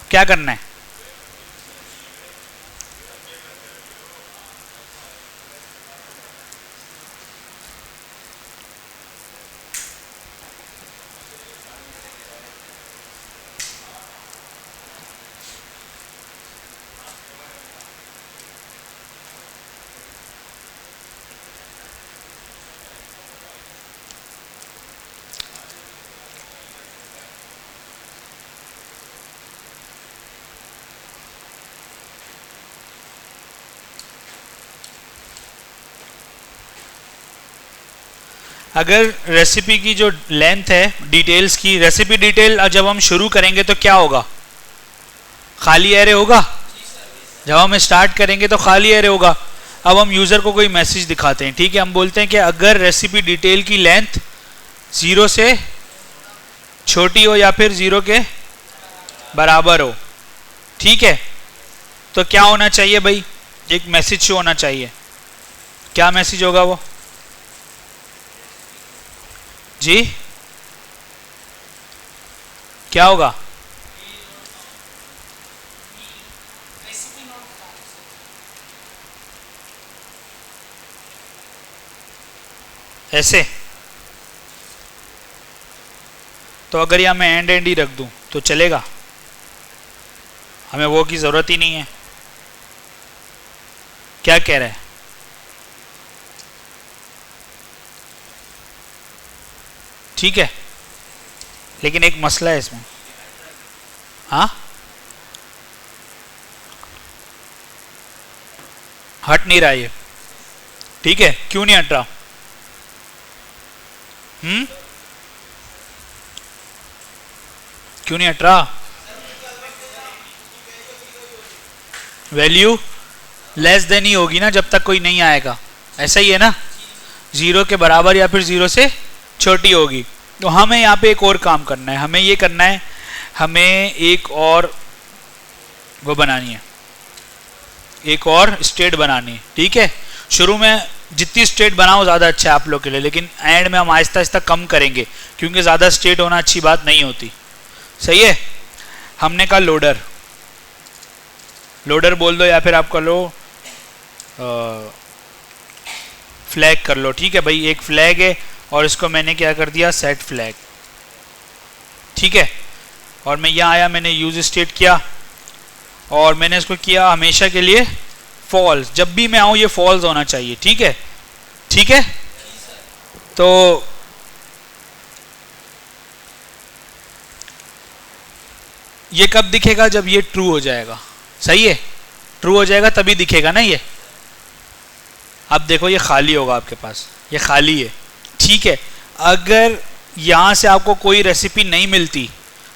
क्या करना है? अगर रेसिपी की जो लेंथ है डिटेल्स की, रेसिपी डिटेल जब हम शुरू करेंगे तो क्या होगा, खाली एरे होगा। जब हम स्टार्ट करेंगे तो खाली एरे होगा। अब हम यूज़र को कोई मैसेज दिखाते हैं, ठीक है, हम बोलते हैं कि अगर रेसिपी डिटेल की लेंथ 0 से छोटी हो या फिर 0 के बराबर हो, ठीक है, तो क्या होना चाहिए भाई, एक मैसेज शो होना चाहिए। क्या मैसेज होगा वो जी, क्या होगा, रेसिपी नॉट फाउंड। ऐसे। तो अगर यहाँ मैं एंड एंड ही रख दूं तो चलेगा, हमें वो की ज़रूरत ही नहीं है। क्या कह रहे हैं, ठीक है, लेकिन एक मसला है इसमें। हाँ, हट नहीं रहा ये, ठीक है, क्यों नहीं हट रहा, क्यों नहीं हट रहा, वैल्यू लेस देन ही होगी ना जब तक कोई नहीं आएगा, ऐसा ही है ना, 0 के बराबर या फिर 0 से छोटी होगी। तो हमें यहाँ पे एक और काम करना है, हमें ये करना है, हमें एक और वो बनानी है, एक और स्टेट बनानी है, ठीक है। शुरू में जितनी स्टेट बनाओ ज़्यादा अच्छा है आप लोग के लिए, लेकिन एंड में हम आहिस्ता आहिस्ता कम करेंगे क्योंकि ज़्यादा स्टेट होना अच्छी बात नहीं होती, सही है। हमने कहा लोडर, लोडर बोल दो या फिर आप कर लो फ्लैग कर लो, ठीक है भाई, एक फ्लैग है और इसको मैंने क्या कर दिया, सेट फ्लैग, ठीक है। और मैं यहाँ आया, मैंने यूज स्टेट किया और मैंने इसको किया हमेशा के लिए फॉल्स, जब भी मैं आऊँ ये फॉल्स होना चाहिए, ठीक है, ठीक है। तो ये कब दिखेगा, जब ये ट्रू हो जाएगा, सही है, ट्रू हो जाएगा तभी दिखेगा ना ये। अब देखो ये खाली होगा आपके पास, ये खाली है, ठीक है। अगर यहाँ से आपको कोई रेसिपी नहीं मिलती,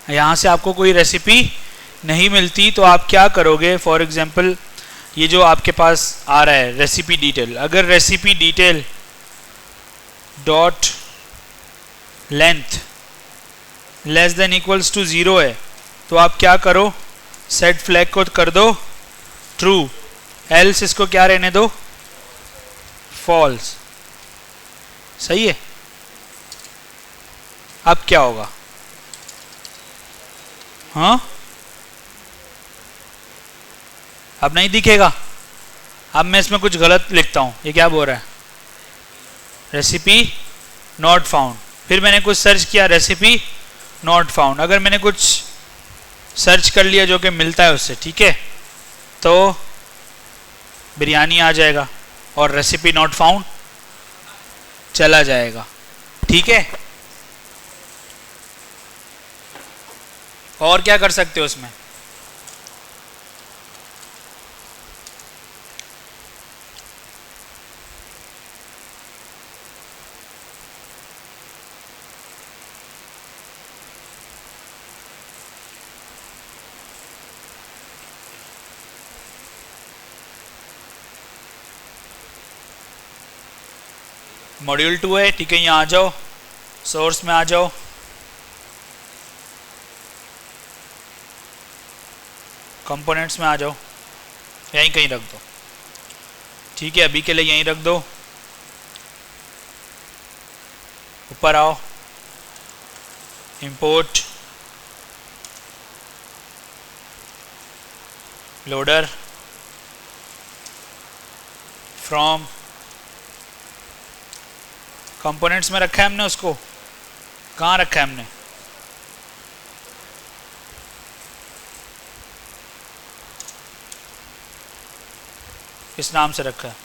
यहाँ से आपको कोई रेसिपी नहीं मिलती तो आप क्या करोगे, फॉर एग्जांपल ये जो आपके पास आ रहा है रेसिपी डिटेल, अगर recipe detail dot length less than equals to 0 है तो आप क्या करो, सेट फ्लैग को कर दो ट्रू, एल्स इसको क्या रहने दो, फॉल्स, सही है। अब क्या होगा, हाँ, अब नहीं दिखेगा। अब मैं इसमें कुछ गलत लिखता हूं, ये क्या बोल रहा है, रेसिपी नॉट फाउंड, फिर मैंने कुछ सर्च किया, रेसिपी नॉट फाउंड, अगर मैंने कुछ सर्च कर लिया जो कि मिलता है उससे, ठीक है, तो बिरयानी आ जाएगा और रेसिपी नॉट फाउंड चला जाएगा, ठीक है। और क्या कर सकते हो उसमें, मॉड्यूल 2 है, ठीक है, यहाँ आ जाओ, सोर्स में आ जाओ, कंपोनेंट्स में आ जाओ, यहीं कहीं रख दो, ठीक है, अभी के लिए यहीं रख दो, ऊपर आओ, इंपोर्ट लोडर फ्रॉम, कंपोनेंट्स में रखा है हमने उसको, कहाँ रखा है हमने, किस नाम से रखा है,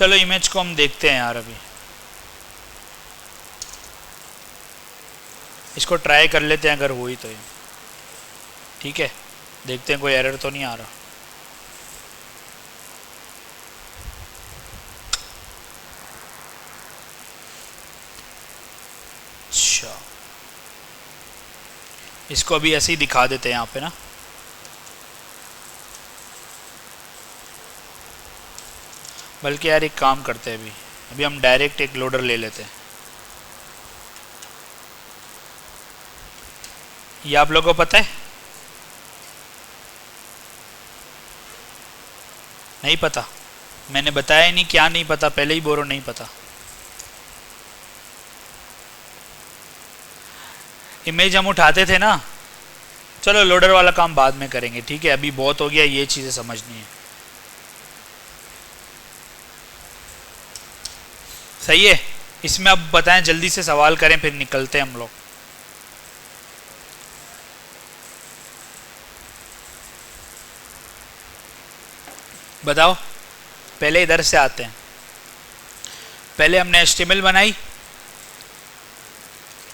चलो इमेज को हम देखते हैं यार, अभी इसको ट्राई कर लेते हैं, अगर हुई तो ये ठीक है, देखते हैं कोई एरर तो नहीं आ रहा। अच्छा, इसको अभी ऐसे ही दिखा देते हैं यहाँ पे ना। बल्कि यार एक काम करते हैं, अभी हम डायरेक्ट एक लोडर ले लेते हैं। ये आप लोगों को पता है? नहीं पता? मैंने बताया नहीं, क्या नहीं पता? पहले ही बोलो नहीं पता। इमेज हम उठाते थे ना, चलो लोडर वाला काम बाद में करेंगे, ठीक है? अभी बहुत हो गया, ये चीज़ें समझनी है। सही है, इसमें अब बताएं, जल्दी से सवाल करें, फिर निकलते हैं हम लोग। बताओ, पहले इधर से आते हैं। पहले हमने HTML बनाई,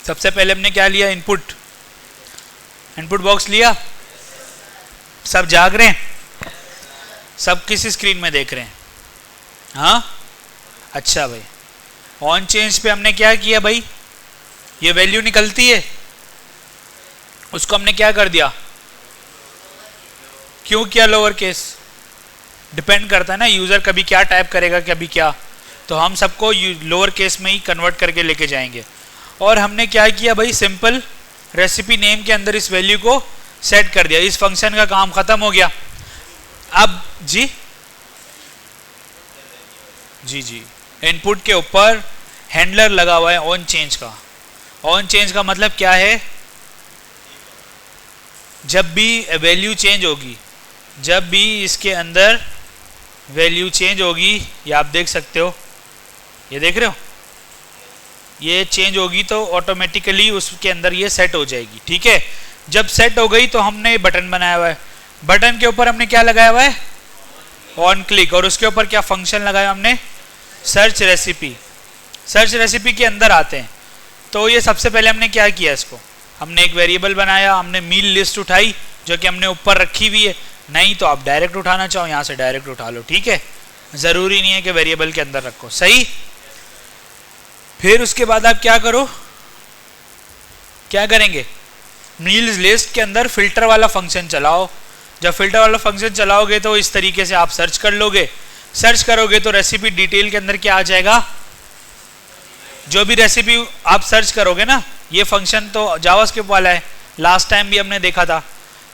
सबसे पहले हमने क्या लिया? इनपुट बॉक्स लिया। सब जाग रहे हैं? सब किस स्क्रीन में देख रहे हैं? हाँ, अच्छा भाई। ऑन चेंज पे हमने क्या किया भाई? ये वैल्यू निकलती है, उसको हमने क्या कर दिया? क्यों किया लोअर केस? डिपेंड करता है ना, यूज़र कभी क्या टाइप करेगा, कभी क्या, तो हम सबको लोअर केस में ही कन्वर्ट करके लेके जाएंगे। और हमने क्या किया भाई? सिंपल रेसिपी नेम के अंदर इस वैल्यू को सेट कर दिया। इस फंक्शन का काम खत्म हो गया। अब जी इनपुट के ऊपर हैंडलर लगा हुआ है ऑन चेंज का। ऑन चेंज का मतलब क्या है? जब भी वैल्यू चेंज होगी, जब भी इसके अंदर वैल्यू चेंज होगी, ये आप देख सकते हो, ये देख रहे हो, ये चेंज होगी तो ऑटोमेटिकली उसके अंदर ये सेट हो जाएगी, ठीक है? जब सेट हो गई तो हमने बटन बनाया हुआ है, बटन के ऊपर हमने क्या लगाया हुआ है? On click. और उसके ऊपर क्या फंक्शन लगाया हमने? Search recipe. सर्च रेसिपी के अंदर आते हैं, तो ये सबसे पहले हमने क्या किया? इसको हमने एक वेरिएबल बनाया, हमने मील लिस्ट उठाई जो कि हमने ऊपर रखी हुई है। नहीं तो आप डायरेक्ट उठाना चाहो, यहाँ से डायरेक्ट उठा लो, ठीक है? ज़रूरी नहीं है कि वेरिएबल के अंदर रखो, सही? फिर उसके बाद आप क्या करो, क्या करेंगे? मील्स लिस्ट के अंदर फिल्टर वाला फंक्शन चलाओ। जब फिल्टर वाला फंक्शन चलाओगे तो इस तरीके से आप सर्च कर लोगे। सर्च करोगे तो रेसिपी डिटेल के अंदर क्या आ जाएगा? जो भी रेसिपी आप सर्च करोगे ना, ये फंक्शन तो जावास्क्रिप्ट वाला है, लास्ट टाइम भी हमने देखा था।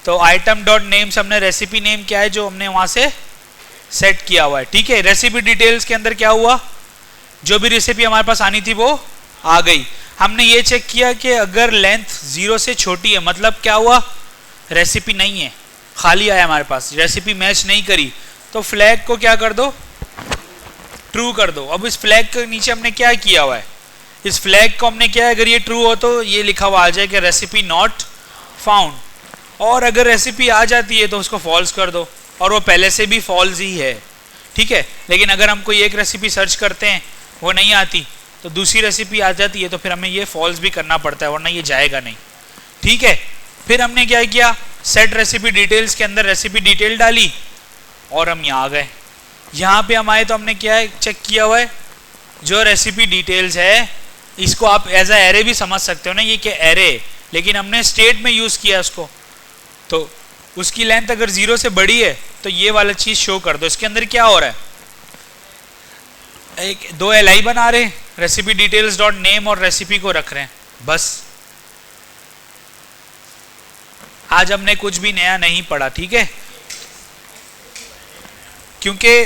तो आइटम डॉट नेम से हमने रेसिपी नेम क्या है जो हमने वहां से सेट किया हुआ है, ठीक है? रेसिपी डिटेल्स के अंदर क्या हुआ? जो भी रेसिपी हमारे पास आनी थी वो आ गई। हमने ये चेक किया कि अगर लेंथ 0 से छोटी है, मतलब क्या हुआ? रेसिपी नहीं है, खाली आया हमारे पास, रेसिपी मैच नहीं करी, तो फ्लैग को क्या कर दो? ट्रू कर दो। अब इस फ्लैग के नीचे हमने क्या किया हुआ है? इस फ्लैग को हमने क्या, अगर ये ट्रू हो तो ये लिखा हुआ आ जाए कि रेसिपी नॉट फाउंड, और अगर रेसिपी आ जाती है तो उसको फॉल्स कर दो, और वो पहले से भी फॉल्स ही है, ठीक है? लेकिन अगर हम कोई एक रेसिपी सर्च करते हैं, वो नहीं आती, तो दूसरी रेसिपी आ जाती है, तो फिर हमें ये फॉल्स भी करना पड़ता है, वरना ये जाएगा नहीं, ठीक है? फिर हमने क्या किया? सेट रेसिपी डिटेल्स के अंदर रेसिपी डिटेल डाली, और हम यहाँ आ गए। यहाँ पे हम आए तो हमने क्या चेक किया हुआ है? जो रेसिपी डिटेल्स है, इसको आप एज अ एरे भी समझ सकते हो ना, ये क्या एरे, लेकिन हमने स्टेट में यूज़ किया उसको, तो उसकी लेंथ अगर 0 से बड़ी है तो ये वाला चीज़ शो कर दो। इसके अंदर क्या हो रहा है? एक दो li बना रहे हैं, रेसिपी डिटेल्स डॉट नेम और रेसिपी को रख रहे हैं, बस। आज हमने कुछ भी नया नहीं पढ़ा, ठीक है? क्योंकि